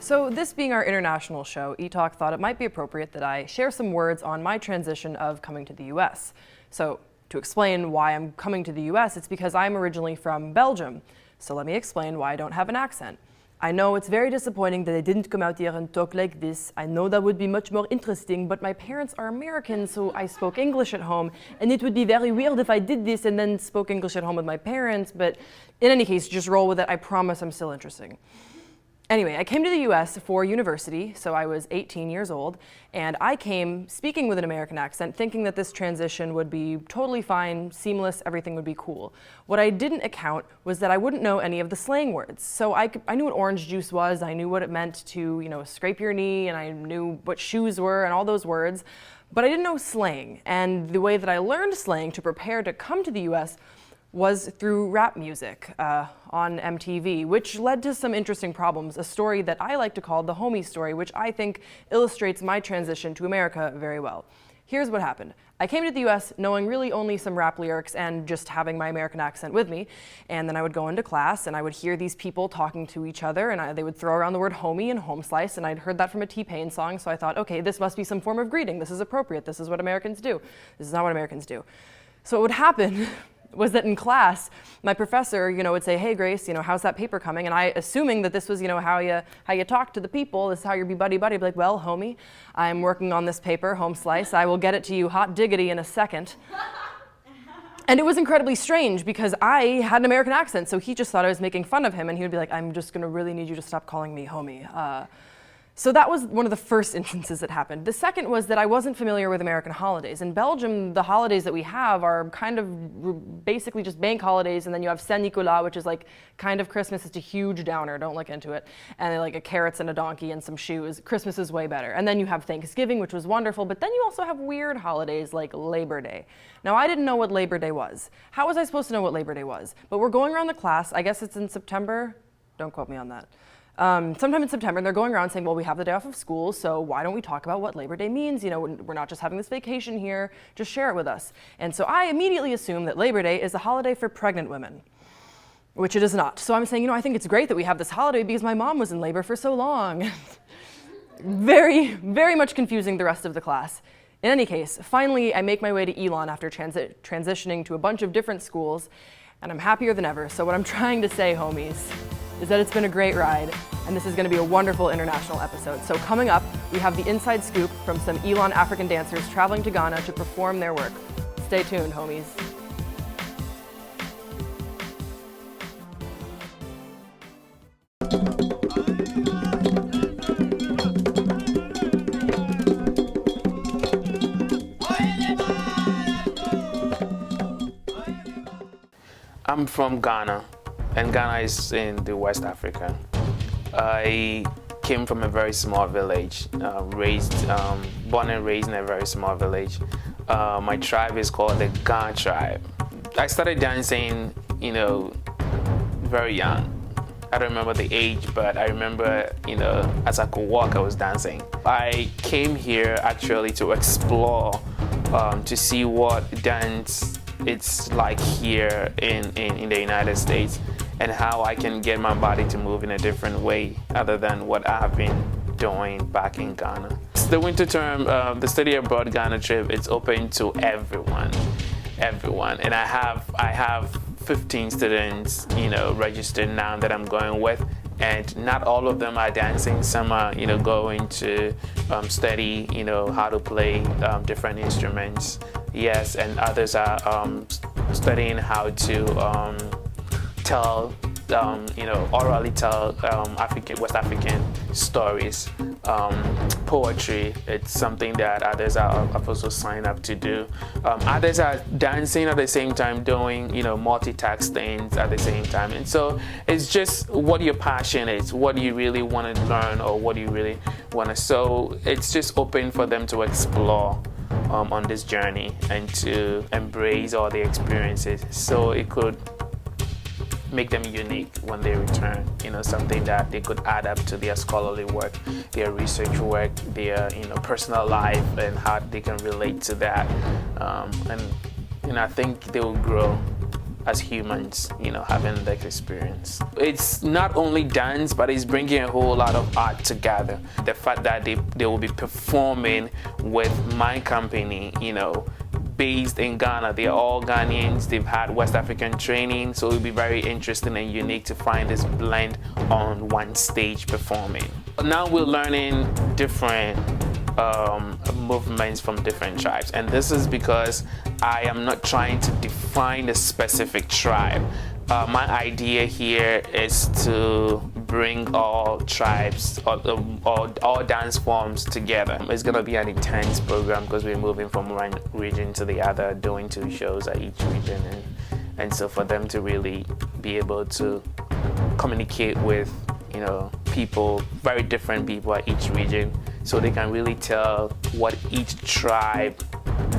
So this being our international show, eTalk thought it might be appropriate that I share some words on my transition of coming to the US. So to explain why I'm coming to the US, it's because I'm originally from Belgium. So let me explain why I don't have an accent. I know it's very disappointing that I didn't come out here and talk like this. I know that would be much more interesting, but my parents are American, so I spoke English at home, and it would be very weird if I did this and then spoke English at home with my parents, but in any case, just roll with it. I promise I'm still interesting. Anyway, I came to the US for university, so I was 18 years old, and I came speaking with an American accent, thinking that this transition would be totally fine, seamless, everything would be cool. What I didn't account was that I wouldn't know any of the slang words. So I knew what orange juice was, I knew what it meant to, scrape your knee, and I knew what shoes were and all those words, but I didn't know slang. And the way that I learned slang to prepare to come to the US was through rap music on MTV, which led to some interesting problems, a story that I like to call the homie story, which I think illustrates my transition to America very well. Here's what happened. I came to the US knowing really only some rap lyrics and just having my American accent with me, and then I would go into class and I would hear these people talking to each other, and they would throw around the word homie and home slice, and I'd heard that from a T-Pain song, so I thought, okay, this must be some form of greeting, this is appropriate, this is what Americans do. This is not what Americans do. So what would happen was that in class, my professor, would say, hey Grace, how's that paper coming? And I, assuming that this was, how you talk to the people, this is how you be buddy-buddy, be like, well, homie, I'm working on this paper, home slice, I will get it to you hot diggity in a second. And it was incredibly strange because I had an American accent, so he just thought I was making fun of him, and he would be like, I'm just gonna really need you to stop calling me homie. So that was one of the first instances that happened. The second was that I wasn't familiar with American holidays. In Belgium, the holidays that we have are kind of basically just bank holidays, and then you have Saint Nicolas, which is like kind of Christmas. It's a huge downer, don't look into it. And like a carrots and a donkey and some shoes. Christmas is way better. And then you have Thanksgiving, which was wonderful, but then you also have weird holidays like Labor Day. Now, I didn't know what Labor Day was. How was I supposed to know what Labor Day was? But we're going around the class, I guess it's in September. Don't quote me on that. Sometime in September, and they're going around saying, well, we have the day off of school, so why don't we talk about what Labor Day means? We're not just having this vacation here, just share it with us. And so I immediately assumed that Labor Day is a holiday for pregnant women, which it is not. So I'm saying, I think it's great that we have this holiday because my mom was in labor for so long. Very, very much confusing the rest of the class. In any case, finally, I make my way to Elon after transitioning to a bunch of different schools, and I'm happier than ever. So what I'm trying to say, homies, is that it's been a great ride, and this is going to be a wonderful international episode. So coming up, we have the inside scoop from some Elon African dancers traveling to Ghana to perform their work. Stay tuned, homies. I'm from Ghana, and Ghana is in the West Africa. I came from a very small village, born and raised in a very small village. My tribe is called the Ga tribe. I started dancing, very young. I don't remember the age, but I remember, as I could walk, I was dancing. I came here actually to explore, to see what dance it's like here in the United States, and how I can get my body to move in a different way other than what I have been doing back in Ghana. The winter term, the study abroad Ghana trip, it's open to everyone. And I have 15 students, registered now that I'm going with, and not all of them are dancing. Some are, going to study, how to play different instruments. Yes, and others are studying how to tell, orally tell West African stories. Poetry, it's something that others are also signed up to do. Others are dancing at the same time, doing, multitask things at the same time. And so it's just what your passion is, what you really want to learn, or what you really want to. So it's just open for them to explore on this journey and to embrace all the experiences, so it could make them unique when they return, something that they could add up to their scholarly work, their research work, their personal life, and how they can relate to that. And I think they will grow as humans, having that experience. It's not only dance, but it's bringing a whole lot of art together. The fact that they will be performing with my company, based in Ghana. They're all Ghanaians. They've had West African training, so it'll be very interesting and unique to find this blend on one stage performing. Now we're learning different movements from different tribes, and this is because I am not trying to define a specific tribe. My idea here is to bring all tribes, all dance forms together. It's going to be an intense program because we're moving from one region to the other, doing 2 shows at each region, and so for them to really be able to communicate with people, very different people at each region, so they can really tell what each tribe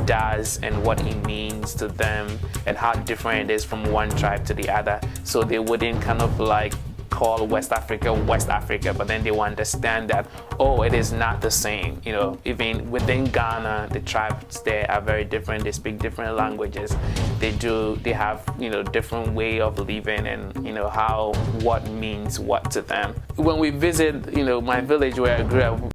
does and what it means to them and how different it is from one tribe to the other, so they wouldn't kind of like call West Africa, but then they will understand that, it is not the same. Even within Ghana, the tribes there are very different. They speak different languages. They have, different way of living and, what means what to them. When we visit, my village where I grew up,